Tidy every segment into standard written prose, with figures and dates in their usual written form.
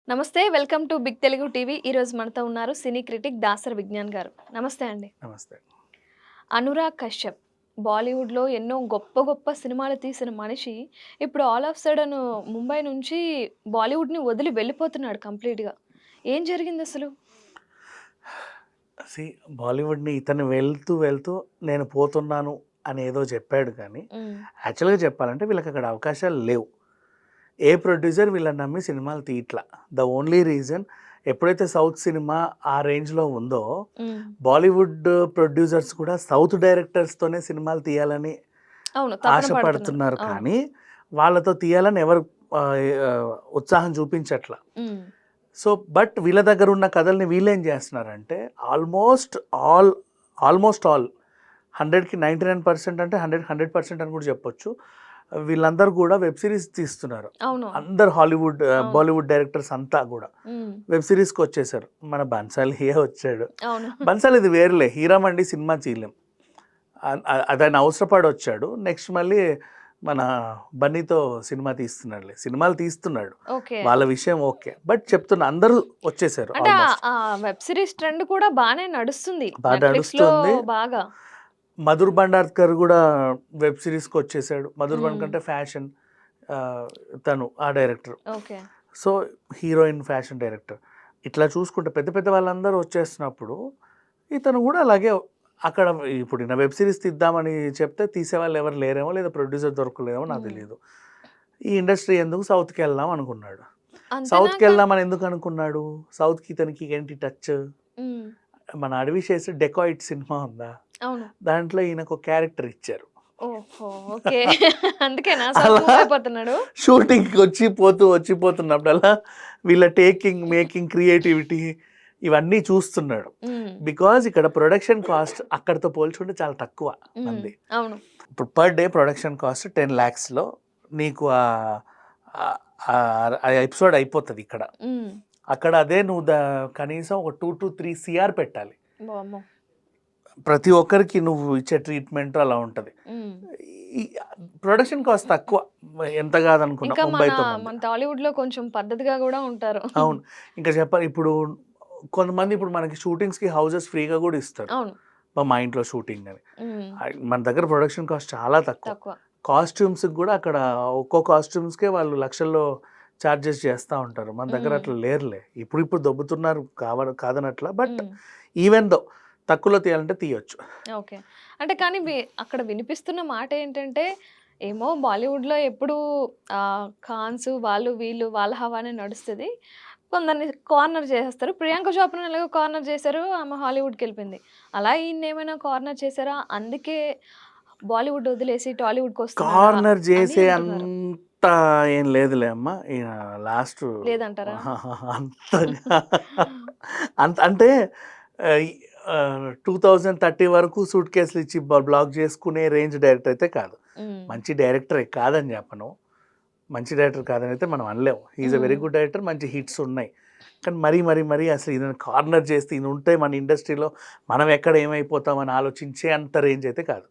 నమస్తే. Welcome to big Telugu TV. ఈరోజు మనతో ఉన్నారు సినీ క్రిటిక్ దాసరి విజ్ఞాన్ గారు. నమస్తే అండి. నమస్తే. అనురాగ్ కశ్యప్ బాలీవుడ్‌లో ఎన్నో గొప్ప గొప్ప సినిమాలు తీసిన మనిషి ఇప్పుడు ఆల్ ఆఫ్ సడన్ ముంబై నుంచి బాలీవుడ్‌ని వదిలి వెళ్ళిపోతున్నాడు కంప్లీట్‌గా. ఏం జరిగిందసలు? సీ బాలీవుడ్‌ని ఇతను వెళ్తూ నేను పోతున్నాను అని ఏదో చెప్పాడు కానీ, హ్మ్. యాక్చువల్‌గా చెప్పాలంటే వీళ్ళకక్కడ అవకాశాలు లేవు. ఏ ప్రొడ్యూసర్ వీళ్ళని నమ్మి సినిమాలు తీయట్ల. ద ఓన్లీ రీజన్ ఎప్పుడైతే సౌత్ సినిమా ఆ రేంజ్‌లో ఉందో, హ్మ్. బాలీవుడ్ ప్రొడ్యూసర్స్ కూడా సౌత్ డైరెక్టర్స్‌తోనే సినిమాలు తీయాలని అవును. తపన పడుతున్నారు. ఆశపడుతున్నారు అవును. కానీ, వాళ్ళతో తీయాలని ఎవరు ఉత్సాహం చూపించట్ల. హ్మ్. సో, బట్ వీళ్ళ దగ్గరున్న కథల్ని వీళ్ళేం జేస్తున్నారంటే, ఆల్మోస్ట్ ఆల్ ఆల్మోస్ట్ ఆల్ 100కి 99% అంటే 100% అని గూడా జెప్పొచ్చు. వీళ్ళందరూ గూడా వెబ్ సీరీస్ తీస్తున్నారు. అవును. అందరు హాలీవుడ్ అవును. బాలీవుడ్ డైరెక్టర్స్ అంతా గూడా హ్మ్. వెబ్ సీరీస్‌కొచ్చేసారు. మన బన్సాలియే వచ్చాడు. అవును. బన్సాలిది వేరులే, హీరామండి సినిమా తీయలేం. అదాయన అవసరపడొచ్చాడు. నెక్స్ట్ మళ్ళీ మన బన్నీతో సినిమా తీస్తున్నాడులే. సినిమాలు తీస్తున్నాడు. ఓకే. వాళ్ళ విషయం ఓకే. బట్ చెప్తున్నా అందరూ వచ్చేసారు అంటే ఆల్మోస్ట్. ఆ వెబ్ సీరీస్ ట్రెండ్ కూడా బానే నడుస్తుంది. బాగా నెట్‌ఫ్లిక్స్‌లో నడుస్తుంది. బాగా. మధుర్ భండార్కర్ గూడా వెబ్ సీరీస్‌కొచ్చేసాడు. మధుర్ హ్మ్. భండార్కర్ అంటే ఫ్యాషన్ తను ఆ director. Okay. So, heroine fashion director. ఇట్లా చూసుకుంటే పెద్ద పెద్ద వాళ్ళందరూ వచ్చేస్తున్నప్పుడు, ఇతను గూడా అలాగే అక్కడ ఇప్పుడు ఈయన వెబ్ సీరీస్ తీద్దామని చెప్తే తీసేవాళ్ళు ఎవరు లేరేమో, లేదా ప్రొడ్యూసర్ దొరకలేదేమో నాకు హ్మ్. తెలీదు. ఈ ఇండస్ట్రీ ఎందుకు సౌత్‌కెళ్దాం అనుకున్నాడు. అంతేనా? సౌత్‌కెళ్దామని ఎందుకు అనుకున్నాడు? సౌత్‌కి ఇతనికి ఏంటి టచ్? హ్మ్. మన 'అడవిశేష్' 'డెకాయిట్' సినిమా ఉందా? అవును. దాంట్లో ఈయనకు క్యారెక్టర్ ఇచ్చారు. ఓహో! ఓకే. అందుకేనా సౌత్ అలా మూవ్ అయిపోతున్నాడు? షూటింగ్‌కి వచ్చిపోతున్నప్పుడల్లా వీళ్ళ టేకింగ్, మేకింగ్, క్రియేటివిటీ ఇవన్నీ చూస్తున్నాడు. హ్మ్. బికాజ్ ఇక్కడ ప్రొడక్షన్ కాస్ట్ అక్కడితో పోల్చుకుంటే చాలా తక్కువ హ్మ్. మనది. అవును. ఇప్పుడు పర్ డే ప్రొడక్షన్ కాస్ట్ 10,00,000లో నీకు ఆహ్, ఆ ఎపిసోడ్ అయిపోతది ఇక్కడ. హ్మ్. అక్కడ అదే నువ్వు కనీసం ఒక 2-3 సీఆర్ పెట్టాలి. వామ్మో! ప్రతి ఒక్కరికి నువ్వు ఇచ్చే ట్రీట్మెంట్ అలా ఉంటది. హ్మ్. ఈ ప్రొడక్షన్ కాస్ట్ తక్కువ. ఎంత కాదనుకున్నా ఇంకా మన ముంబైతో మంది. మన టాలీవుడ్‌లో కొంచెం పద్ధతిగా గూడా ఉంటారు. అవును. ఇంకా చెప్పాలి ఇప్పుడు కొంతమంది ఇప్పుడు మనకి షూటింగ్స్‌కి హౌసెస్ ఫ్రీగా గూడా ఇస్తారు. అవును. మా ఇంట్లో షూటింగ్ అని. హ్మ్. మన దగ్గర ప్రొడక్షన్ కాస్ట్ చాలా తక్కువ. తక్కువ. కాస్ట్యూమ్స్‌కి గూడా అక్కడ ఒక్కో కాస్ట్యూమ్స్‌కే వాళ్ళు లక్షల్లో చార్జెస్ చేస్తా ఉంటారు. మన దగ్గర హ్మ్. అట్లా లేరులే. ఇప్పుడు దొబ్బుతున్నారు కాదనట్లా. బట్ హ్మ్. ఈవెన్ దో తక్కువలో తీయాలంటే తీయొచ్చు. ఓకే. అంటే కానీ అక్కడ వినిపిస్తున్న మాటేంటంటే, ఏమో బాలీవుడ్‌లో ఎప్పుడూ ఖాన్స్ వాళ్ళు, వీళ్ళు వాళ్ళ హవానే నడుస్తది. కొందరిని కార్నర్ చేసేస్తారు. ప్రియాంక చోప్రాని ఎలాగో కార్నర్ చేశారు. ఆమె హాలీవుడ్‌కెళ్ళిపోయింది. అలా ఈయన్నేమైనా కార్నర్ చేశారా? అందుకే బాలీవుడ్ వదిలేసి టాలీవుడ్‌కొస్తున్నారా? కార్నర్ అని జేసే అంటున్నారు. అంత ఏం లేదులే అమ్మ. ఈయన లాస్టు లేదంటారా? అంతగా అంటే ఆహ్, 2030 వరకు సూట్ కేసులు ఇచ్చి బ్లాక్ చేసుకునే రేంజ్ డైరెక్టర్ అయితే కాదు. హ్మ్. మంచి డైరెక్టరే కాదని చెప్పను. మంచి డైరెక్టర్ కాదని అయితే మనం అనలేము. హి ఈస్ ఎ హ్మ్. Very good director. మంచి హిట్స్ ఉన్నాయి. కానీ మరీ అసలు ఈయనని కార్నర్ చేస్తే ఈయన ఉంటే మన ఇండస్ట్రీలో మనం ఎక్కడ ఏమైపోతామని ఆలోచించే అంత రేంజ్ అయితే కాదు.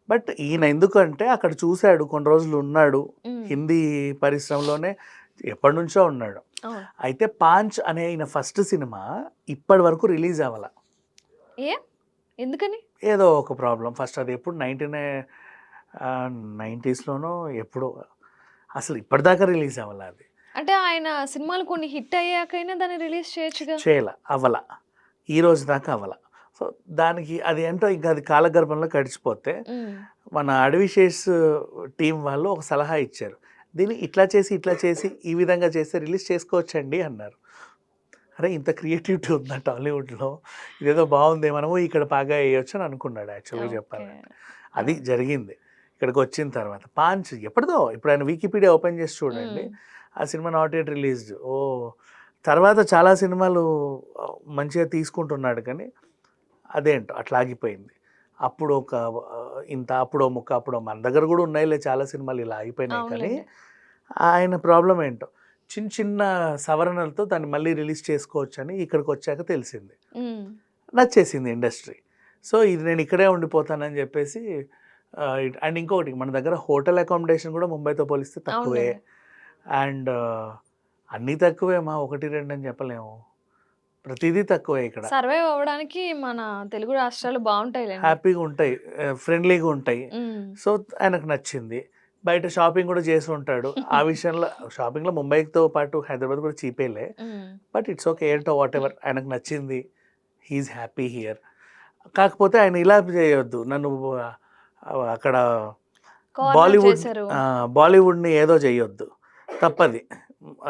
బట్ ఈయన ఎందుకంటే అక్కడ చూసాడు, కొన్ని రోజులు ఉన్నాడు. హ్మ్. హిందీ పరిశ్రమలోనే ఎప్పటినుంచో ఉన్నాడు. అవును. అయితే 'పాంచ్' అనే ఈయన ఫస్ట్ సినిమా ఇప్పటి వరకు రిలీజ్ అవ్వల. ఏ? ఎందుకని? ఏదో ఒక ప్రాబ్లమ్. ఫస్ట్ అది ఎప్పుడు 90స్‌లోనో ఎప్పుడో అసలు ఇప్పటిదాకా రిలీజ్ అవ్వల అది. అంటే ఆయన సినిమాలు కొన్ని హిట్ అయ్యాకైనా దాన్ని రిలీజ్ చేయొచ్చుగా? అవ్వల. ఈ రోజు దాకా అవ్వల. సో, దానికి అది ఏంటో ఇంకా అది కాలగర్భంలో గడిచిపోతే, హ్మ్. మన 'అడవిశేష్' టీమ్ వాళ్ళు ఒక సలహా ఇచ్చారు. దీన్ని ఇట్లా చేసి, ఈ విధంగా చేస్తే రిలీజ్ చేసుకోవచ్చండి అన్నారు. అరే! ఇంత క్రియేటివిటీ ఉందా టాలీవుడ్‌లో? ఇదేదో బావుందే, మనము ఇక్కడ బాగా ఎయొచ్చు అని అనుకున్నాడు యాక్చువల్‌గా ఓకే. చెప్పాలంటే. అది అవును. జరిగింది. ఇక్కడికొచ్చిన తర్వాత. 'పాంచ్' ఎప్పటిదో, ఇప్పుడు ఆయన వికీపీడియా ఓపెన్ చేసి చూడండి. హ్మ్. ఆ సినిమా నాట్ యెట్ రిలీజ్డ్. ఓహ్! తర్వాత చాలా సినిమాలు మంచిగా తీసుకుంటున్నాడు కానీ, అదేంటో అట్లా ఆగిపోయింది. అప్పుడు ఒక ఇంత అప్పుడో ముక్క, అప్పుడో మన దగ్గర గూడా ఉన్నాయిలే చాలా సినిమాలు ఇలా ఆగిపోయినాయి కానీ, అవునులెండి. ఆయన ప్రాబ్లమ్ ఏంటో చిన్న చిన్న సవరణలతో దాన్ని మళ్ళీ రిలీజ్ చేసుకోవచ్చని ఇక్కడికొచ్చాక తెలిసింది. హ్మ్. నచ్చేసింది ఇండస్ట్రీ. సో, ఇది నేను ఇక్కడే ఉండిపోతానని జెప్పేసి అండ్ ఇంకొకటి మన దగ్గర హోటల్ అకామిడేషన్ గూడా ముంబైతో పోలిస్తే తక్కువే. అవునులెండి. అండ్ అన్నీ తక్కువే మా 1, 2 అని చెప్పలేము. ప్రతీదీ తక్కువే ఇక్కడ. సర్వైవ్ అవ్వడానికి మన తెలుగు రాష్ట్రాలు బావుంటాయిలెండి. హ్యాపీగా ఉంటాయి. ఫ్రెండ్లీగా ఉంటాయి. హ్మ్. సో, ఆయనకు నచ్చింది. బయట షాపింగ్ కూడా చేసి ఉంటాడు. ఆ విషయంలో షాపింగ్‌లో ముంబైతో పాటు హైదరాబాద్ కూడా చీపేలే. హ్మ్. But it's okay. ఏంటో వాటెవర్ ఆయనకు నచ్చింది. He is happy here. కాకపోతే ఆయన ఇలా చేయొద్దు. నన్ను అక్కడ కార్నర్ బాలీవుడ్ చేశారు. బాలీవుడ్‌ని ఏదో చేయొద్దు. తప్పది.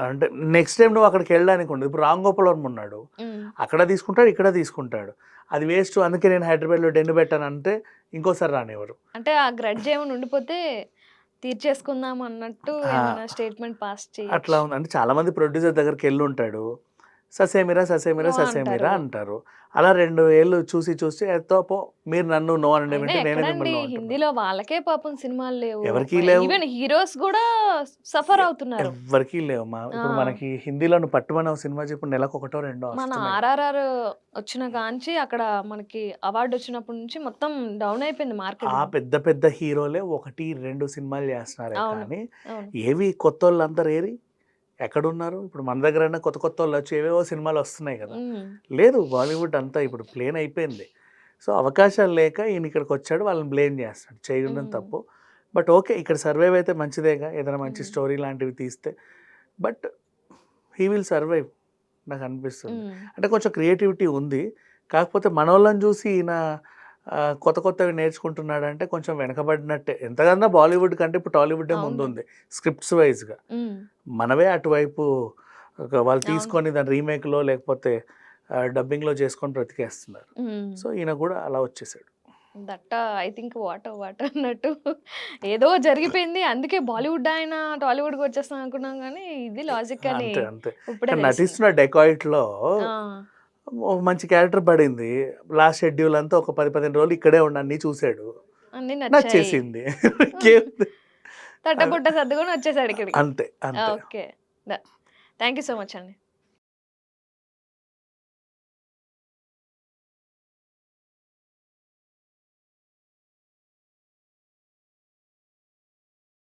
అంటే నెక్స్ట్ టైమ్ నువ్వు అక్కడికెళ్ళడానికి ఉండదు. ఇప్పుడు రామ్ గోపాల్ వర్మ ఉన్నాడు. హ్మ్. అక్కడ తీసుకుంటాడు, ఇక్కడ తీసుకుంటాడు. అది వేస్ట్. అందుకే నేను హైదరాబాద్‌లో డెన్ను పెట్టానంటే ఇంకోసారి రానివ్వరు. అంటే ఆ గ్రడ్జ్ ఏమైనా ఉండిపోతే తీర్చేసుకుందాం అన్నట్టు ఆ! ఏమైనా స్టేట్మెంట్ పాస్ చేయొచ్చు. అట్లా ఉంది. అంటే చాలామంది ప్రొడ్యూసర్ దగ్గరికెళ్ళుంటాడు. ససేమిరా, ససేమిరా, నో ససేమిరా అంటారు. అంటారు. అలా 2 ఏళ్ళు చూసి చూసి ఎత్తో పో మీరు నన్ను నో అయినా అనడమేంటి నేనే ఎక్కడండి మిమ్మల్ని నో అంటున్నా. హిందీలో వాళ్ళకే పాపం సినిమాలు లేవు. ఎవరికీ లేవు. ఈవెన్ హీరోస్ గూడా సఫర్ అవుతున్నారు. ఎవ్వరికీ లేవమ్మా. ఇప్పుడు ఆ! మనకి హిందీలో నువ్వు పట్టుమని ఒక సినిమా చెప్పు నెలకు ఒకటో రెండో మన వస్తున్నాయి. ఆర్ఆర్ఆర్ వచ్చిన కాంచి అక్కడ మనకి అవార్డ్ వచ్చినప్పటి నుంచి మొత్తం డౌన్ అయిపోయింది మార్కెట్. ఆ పెద్ద పెద్ద హీరోలే 1, 2 సినిమాలు చేస్తున్నారే అవును. కానీ అవును. ఏవి కొత్తోళ్ళందరూ ఏరి? ఎక్కడున్నారు? ఇప్పుడు మన దగ్గరైనా కొత్త కొత్తోళ్ళొచ్చి ఏవేవో సినిమాలు వస్తున్నాయి కదా! హ్మ్. లేదు బాలీవుడ్ అంతా ఇప్పుడు ప్లేన్ అయిపోయింది. సో, అవకాశాలు లేక ఈయన ఇక్కడికొచ్చాడు. వాళ్ళని బ్లేమ్ చేస్తాడు. చేయడం హ్మ్. తప్పు. But okay. ఇక్కడ సర్వైవ్ అయితే మంచిదేగా. ఏదైనా మంచి హ్మ్. స్టోరీ లాంటివి తీస్తే. బట్ హీ విల్ సర్వైవ్ నాకనిపిస్తుంది. హ్మ్. అంటే కొంచెం క్రియేటివిటీ ఉంది. కాకపోతే మనోళ్ళని చూసి ఈయన కొత్త కొత్తవి నేర్చుకుంటున్నాడంటే కొంచెం వెనకబడినట్టే. ఎంతకన్నా బాలీవుడ్ కంటే ఇప్పుడు టాలీవుడ్డే అవును. ముందుంది. స్క్రిప్ట్స్ వైస్‌గా. హ్మ్. మనవే అటువైపు వాళ్ళు అవును. తీసుకొని దాన్ని రీమేక్‌లో లేకపోతే డబ్బింగ్‌లో చేసుకొని బ్రతికేస్తున్నారు. హ్మ్. సో, ఈయన కూడా అలా వచ్చేసాడు. దట్ ఐ థింక్ వాట్ అన్నట్టు ఏదో జరిగిపోయింది. అందుకే బాలీవుడ్ ఆయన టాలీవుడ్‌కి వచ్చేస్తాం అనుకున్నాం గానీ, ఇది లాజిక్ అని అంతే. అంతే. ఇప్పుడే ఇక్కడ తెలిసింది. నటిస్తున్న 'డెకాయిట్‌లో' ఆ! ఒక మంచి క్యారెక్టర్ పడింది. లాస్ట్ షెడ్యూల్ అంతా ఒక 10, 15 రోజులు ఇక్కడే ఉండి అన్నీ చూసాడు. అన్నీ నచ్చాయి. నచ్చేసింది. ఇంకేముంది. తట్టబుట్ట అది సర్దుకొని వచ్చేసాడు ఇక్కడికి. అంతే. అంతే. Okay. Thank you so much అండి.